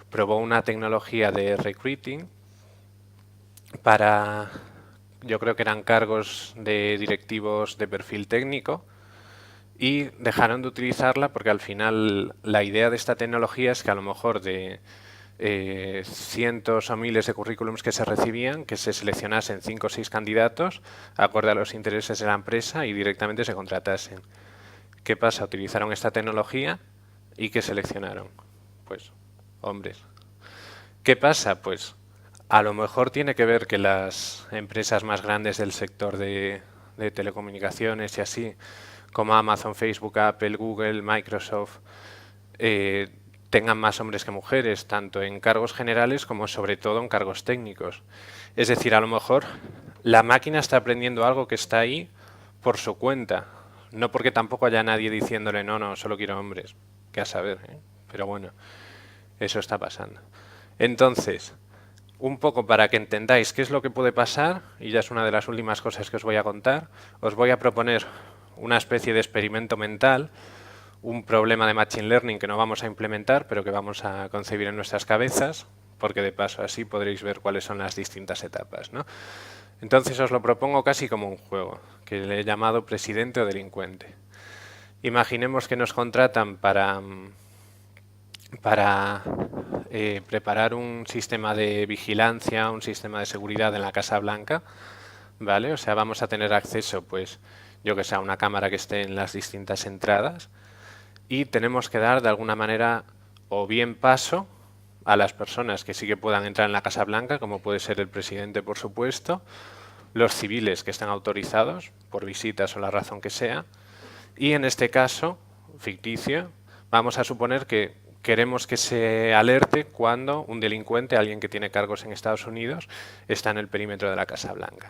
probó una tecnología de recruiting para, yo creo que eran cargos de directivos de perfil técnico, y dejaron de utilizarla porque al final la idea de esta tecnología es que a lo mejor de cientos o miles de currículums que se recibían, que se seleccionasen 5 o 6 candidatos acorde a los intereses de la empresa y directamente se contratasen. ¿Qué pasa? Utilizaron esta tecnología y ¿qué seleccionaron? Pues hombres. ¿Qué pasa? Pues a lo mejor tiene que ver que las empresas más grandes del sector de telecomunicaciones y así, como Amazon, Facebook, Apple, Google, Microsoft, tengan más hombres que mujeres, tanto en cargos generales como sobre todo en cargos técnicos. Es decir, a lo mejor la máquina está aprendiendo algo que está ahí por su cuenta, no porque tampoco haya nadie diciéndole no, solo quiero hombres, que a saber, ¿eh? Pero bueno, eso está pasando. Entonces, un poco para que entendáis qué es lo que puede pasar, y ya es una de las últimas cosas que os voy a contar, os voy a proponer una especie de experimento mental, un problema de Machine Learning que no vamos a implementar, pero que vamos a concebir en nuestras cabezas, porque de paso así podréis ver cuáles son las distintas etapas, ¿no? Entonces os lo propongo casi como un juego, que le he llamado presidente o delincuente. Imaginemos que nos contratan para preparar un sistema de vigilancia, un sistema de seguridad en la Casa Blanca, ¿vale? O sea, vamos a tener acceso, pues, yo que sé, a una cámara que esté en las distintas entradas, y tenemos que dar de alguna manera o bien paso a las personas que sí que puedan entrar en la Casa Blanca, como puede ser el presidente, por supuesto, los civiles que están autorizados por visitas o la razón que sea, y en este caso ficticio vamos a suponer que queremos que se alerte cuando un delincuente, alguien que tiene cargos en Estados Unidos, está en el perímetro de la Casa Blanca,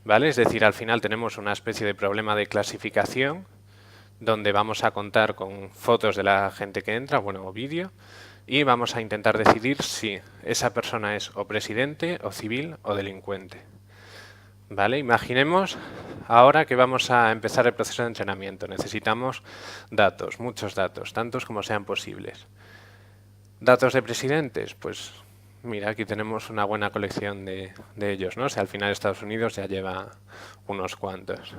¿vale? Es decir, al final tenemos una especie de problema de clasificación donde vamos a contar con fotos de la gente que entra, bueno, o vídeo, y vamos a intentar decidir si esa persona es o presidente, o civil, o delincuente. ¿Vale? Imaginemos ahora que vamos a empezar el proceso de entrenamiento. Necesitamos datos, muchos datos, tantos como sean posibles. ¿Datos de presidentes? Pues Mira, aquí tenemos una buena colección de ellos, ¿no? O sea, al final Estados Unidos ya lleva unos cuantos.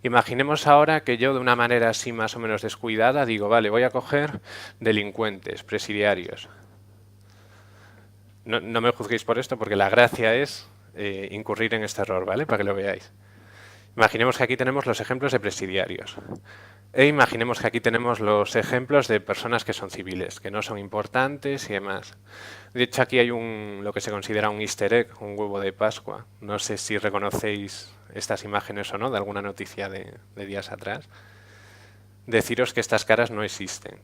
Imaginemos ahora que yo de una manera así más o menos descuidada digo, vale, voy a coger delincuentes, presidiarios. No me juzguéis por esto porque la gracia es incurrir en este error, ¿vale? Para que lo veáis. Imaginemos que aquí tenemos los ejemplos de presidiarios. E imaginemos que aquí tenemos los ejemplos de personas que son civiles, que no son importantes y demás. De hecho, aquí hay lo que se considera un easter egg, un huevo de Pascua. No sé si reconocéis estas imágenes o no, de alguna noticia de días atrás. Deciros que estas caras no existen,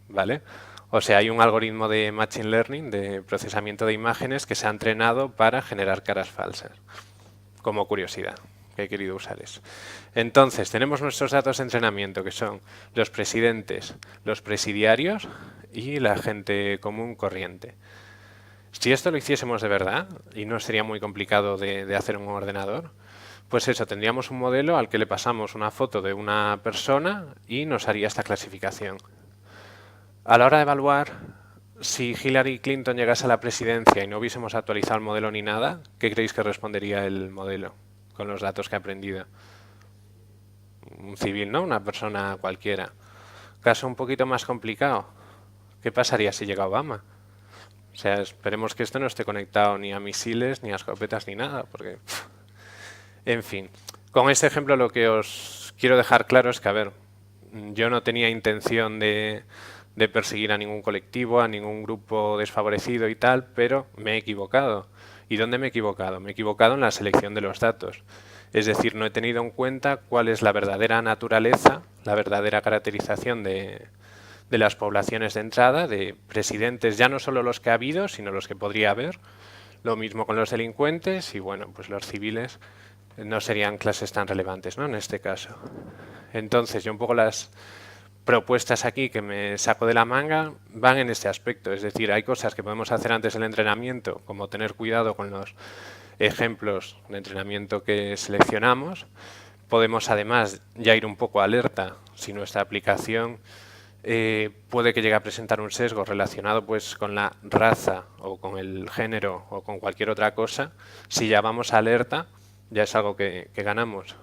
¿vale? O sea, hay un algoritmo de Machine Learning, de procesamiento de imágenes, que se ha entrenado para generar caras falsas. Como curiosidad, que he querido usar eso. Entonces, tenemos nuestros datos de entrenamiento, que son los presidentes, los presidiarios y la gente común corriente. Si esto lo hiciésemos de verdad, y no sería muy complicado de hacer en un ordenador, pues eso, tendríamos un modelo al que le pasamos una foto de una persona y nos haría esta clasificación. A la hora de evaluar, si Hillary Clinton llegase a la presidencia y no hubiésemos actualizado el modelo ni nada, ¿qué creéis que respondería el modelo con los datos que ha aprendido? Un civil, ¿no? Una persona cualquiera. Caso un poquito más complicado. ¿Qué pasaría si llega Obama? O sea, esperemos que esto no esté conectado ni a misiles, ni a escopetas, ni nada, porque... En fin, con este ejemplo lo que os quiero dejar claro es que, a ver, yo no tenía intención de perseguir a ningún colectivo, a ningún grupo desfavorecido y tal, pero me he equivocado. ¿Y dónde me he equivocado? Me he equivocado en la selección de los datos. Es decir, no he tenido en cuenta cuál es la verdadera naturaleza, la verdadera caracterización de las poblaciones de entrada, de presidentes, ya no solo los que ha habido, sino los que podría haber. Lo mismo con los delincuentes y, bueno, pues los civiles no serían clases tan relevantes, ¿no? En este caso. Entonces, yo un poco las propuestas aquí que me saco de la manga van en este aspecto. Es decir, hay cosas que podemos hacer antes del entrenamiento, como tener cuidado con los ejemplos de entrenamiento que seleccionamos. Podemos además ya ir un poco alerta si nuestra aplicación puede que llegue a presentar un sesgo relacionado pues con la raza o con el género o con cualquier otra cosa. Si ya vamos alerta, ya es algo que ganamos.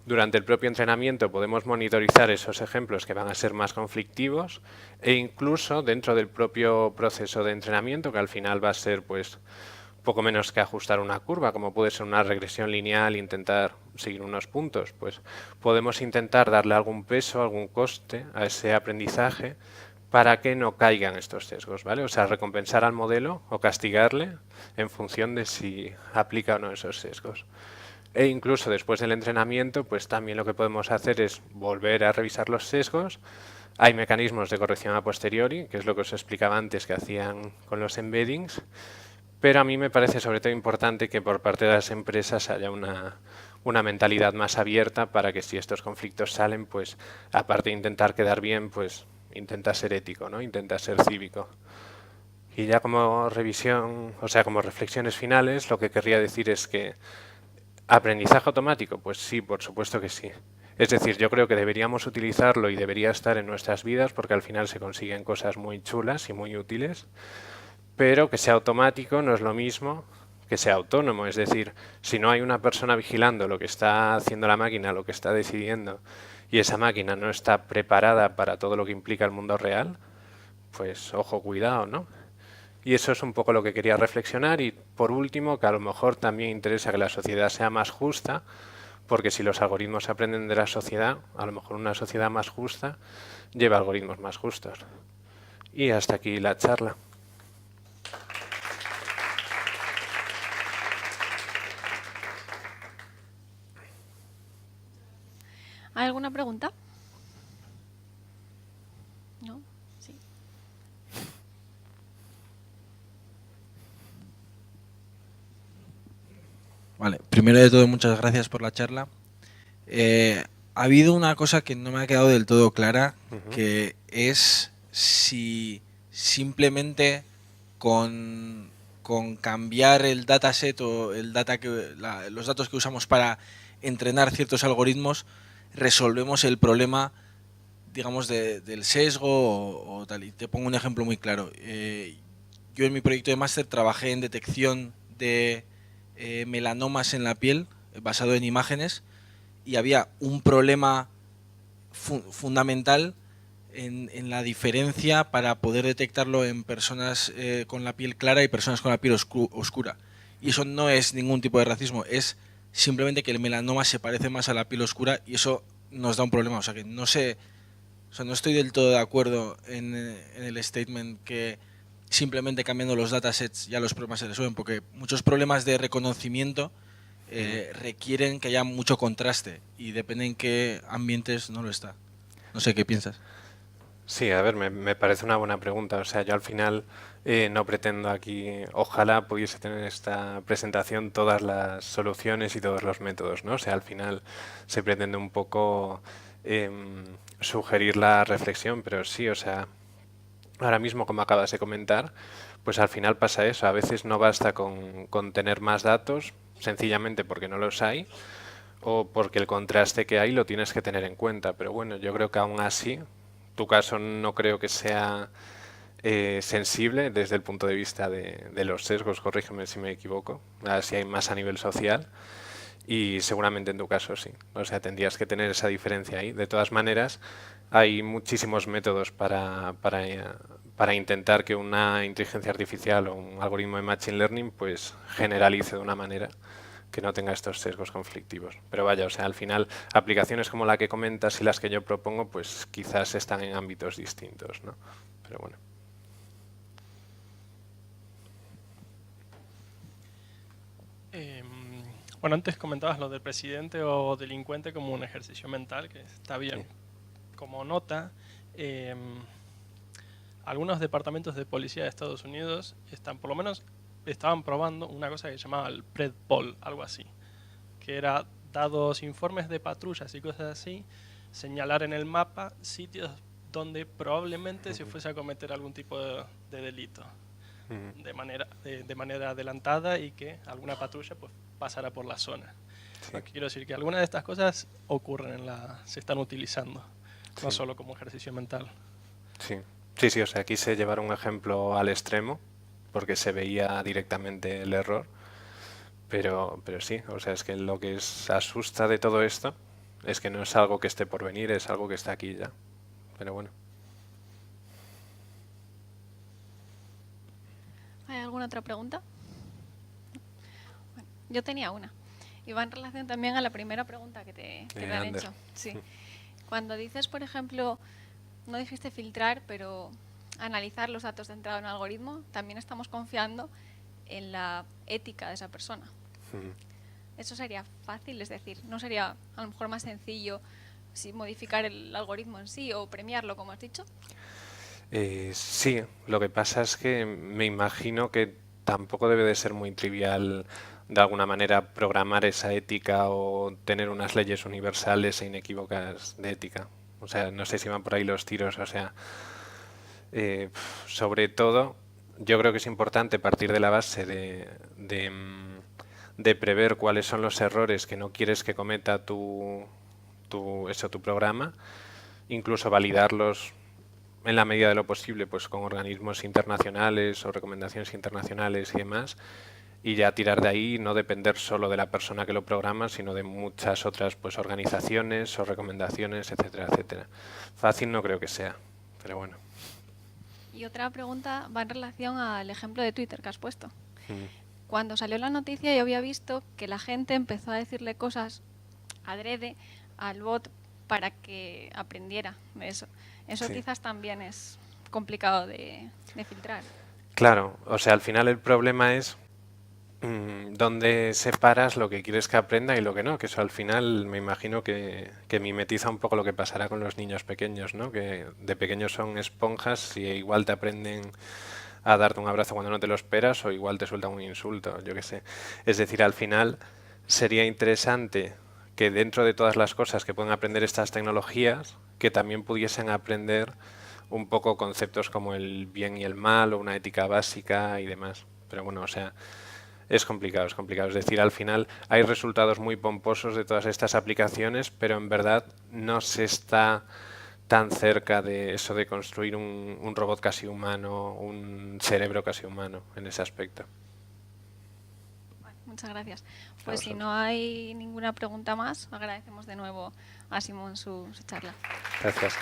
Durante el propio entrenamiento podemos monitorizar esos ejemplos que van a ser más conflictivos e incluso dentro del propio proceso de entrenamiento, que al final va a ser pues poco menos que ajustar una curva, como puede ser una regresión lineal, intentar seguir unos puntos, pues podemos intentar darle algún peso, algún coste a ese aprendizaje para que no caigan estos sesgos, ¿vale? O sea, recompensar al modelo o castigarle en función de si aplica o no esos sesgos. E incluso después del entrenamiento, pues también lo que podemos hacer es volver a revisar los sesgos. Hay mecanismos de corrección a posteriori, que es lo que os explicaba antes que hacían con los embeddings, pero a mí me parece sobre todo importante que por parte de las empresas haya una mentalidad más abierta para que si estos conflictos salen, pues aparte de intentar quedar bien, pues intenta ser ético, ¿no? Intenta ser cívico. Y ya como revisión, o sea, como reflexiones finales, lo que querría decir es que ¿aprendizaje automático? Pues sí, por supuesto que sí. Es decir, yo creo que deberíamos utilizarlo y debería estar en nuestras vidas porque al final se consiguen cosas muy chulas y muy útiles, pero que sea automático no es lo mismo que sea autónomo. Es decir, si no hay una persona vigilando lo que está haciendo la máquina, lo que está decidiendo, y esa máquina no está preparada para todo lo que implica el mundo real, pues ojo, cuidado, ¿no? Y eso es un poco lo que quería reflexionar y por último que a lo mejor también interesa que la sociedad sea más justa, porque si los algoritmos aprenden de la sociedad, a lo mejor una sociedad más justa lleva algoritmos más justos. Y hasta aquí la charla. ¿Hay alguna pregunta? ¿No? Sí. Vale, primero de todo, muchas gracias por la charla. Ha habido una cosa que no me ha quedado del todo clara, que es si simplemente con cambiar el dataset o el los datos que usamos para entrenar ciertos algoritmos resolvemos el problema, digamos, del sesgo o tal. Y te pongo un ejemplo muy claro. yo en mi proyecto de máster trabajé en detección de melanomas en la piel, basado en imágenes, y había un problema fundamental en la diferencia para poder detectarlo en personas con la piel clara y personas con la piel oscura. Y eso no es ningún tipo de racismo, es simplemente que el melanoma se parece más a la piel oscura y eso nos da un problema. O sea que no sé, o sea, no estoy del todo de acuerdo en el statement que simplemente cambiando los datasets ya los problemas se resuelven, porque muchos problemas de reconocimiento requieren que haya mucho contraste y depende en qué ambientes no lo está. No sé qué piensas. Sí, a ver, me parece una buena pregunta. O sea, yo al final no pretendo aquí, ojalá pudiese tener esta presentación todas las soluciones y todos los métodos, ¿no? O sea, al final se pretende un poco sugerir la reflexión, pero sí, o sea, ahora mismo, como acabas de comentar, pues al final pasa eso. A veces no basta con tener más datos, sencillamente porque no los hay, o porque el contraste que hay lo tienes que tener en cuenta. Pero bueno, yo creo que aún así, tu caso no creo que sea sensible desde el punto de vista de los sesgos, corrígeme si me equivoco, si hay más a nivel social. Y seguramente en tu caso sí. O sea, tendrías que tener esa diferencia ahí. De todas maneras, hay muchísimos métodos para intentar que una inteligencia artificial o un algoritmo de Machine Learning pues generalice de una manera que no tenga estos sesgos conflictivos. Pero vaya, o sea, al final, aplicaciones como la que comentas y las que yo propongo, pues quizás están en ámbitos distintos, ¿no? Pero bueno. Bueno, antes comentabas lo del presidente o delincuente como un ejercicio mental, que está bien. Como nota, algunos departamentos de policía de Estados Unidos por lo menos estaban probando una cosa que se llamaba el PredPol, algo así, que era, dados informes de patrullas y cosas así, señalar en el mapa sitios donde probablemente se fuese a cometer algún tipo de delito de manera adelantada y que alguna patrulla pues pasara por la zona. Sí. Lo que quiero decir que algunas de estas cosas ocurren se están utilizando, no solo como ejercicio mental. Sí, o sea, quise llevar un ejemplo al extremo porque se veía directamente el error, pero sí, o sea, es que lo que asusta de todo esto es que no es algo que esté por venir, es algo que está aquí ya, pero bueno. ¿Hay alguna otra pregunta? Bueno, yo tenía una. Y va en relación también a la primera pregunta que te han hecho. Sí. Cuando dices, por ejemplo, no dijiste filtrar, pero analizar los datos de entrada en un algoritmo, también estamos confiando en la ética de esa persona. Eso sería fácil, es decir, ¿no sería a lo mejor más sencillo modificar el algoritmo en sí o premiarlo, como has dicho? Sí, lo que pasa es que me imagino que tampoco debe de ser muy trivial de alguna manera programar esa ética o tener unas leyes universales e inequívocas de ética. O sea, no sé si van por ahí los tiros, o sea, sobre todo yo creo que es importante partir de la base de prever cuáles son los errores que no quieres que cometa tu programa, incluso validarlos en la medida de lo posible pues con organismos internacionales o recomendaciones internacionales y demás, y ya tirar de ahí, no depender solo de la persona que lo programa, sino de muchas otras pues organizaciones o recomendaciones, etcétera, etcétera. Fácil no creo que sea, pero bueno. Y otra pregunta va en relación al ejemplo de Twitter que has puesto. Cuando salió la noticia yo había visto que la gente empezó a decirle cosas adrede al bot para que aprendiera de eso. Eso Sí. quizás también es complicado de filtrar. Claro, o sea, al final el problema es dónde separas lo que quieres que aprenda y lo que no, que eso al final me imagino que mimetiza un poco lo que pasará con los niños pequeños, ¿no? Que de pequeños son esponjas y igual te aprenden a darte un abrazo cuando no te lo esperas o igual te sueltan un insulto, yo qué sé. Es decir, al final sería interesante que dentro de todas las cosas que pueden aprender estas tecnologías, que también pudiesen aprender un poco conceptos como el bien y el mal o una ética básica y demás. Pero bueno, o sea, es complicado, es complicado. Es decir, al final hay resultados muy pomposos de todas estas aplicaciones, pero en verdad no se está tan cerca de eso de construir un robot casi humano, un cerebro casi humano en ese aspecto. Muchas gracias. Pues si no hay ninguna pregunta más, agradecemos de nuevo a Simón su charla. Gracias.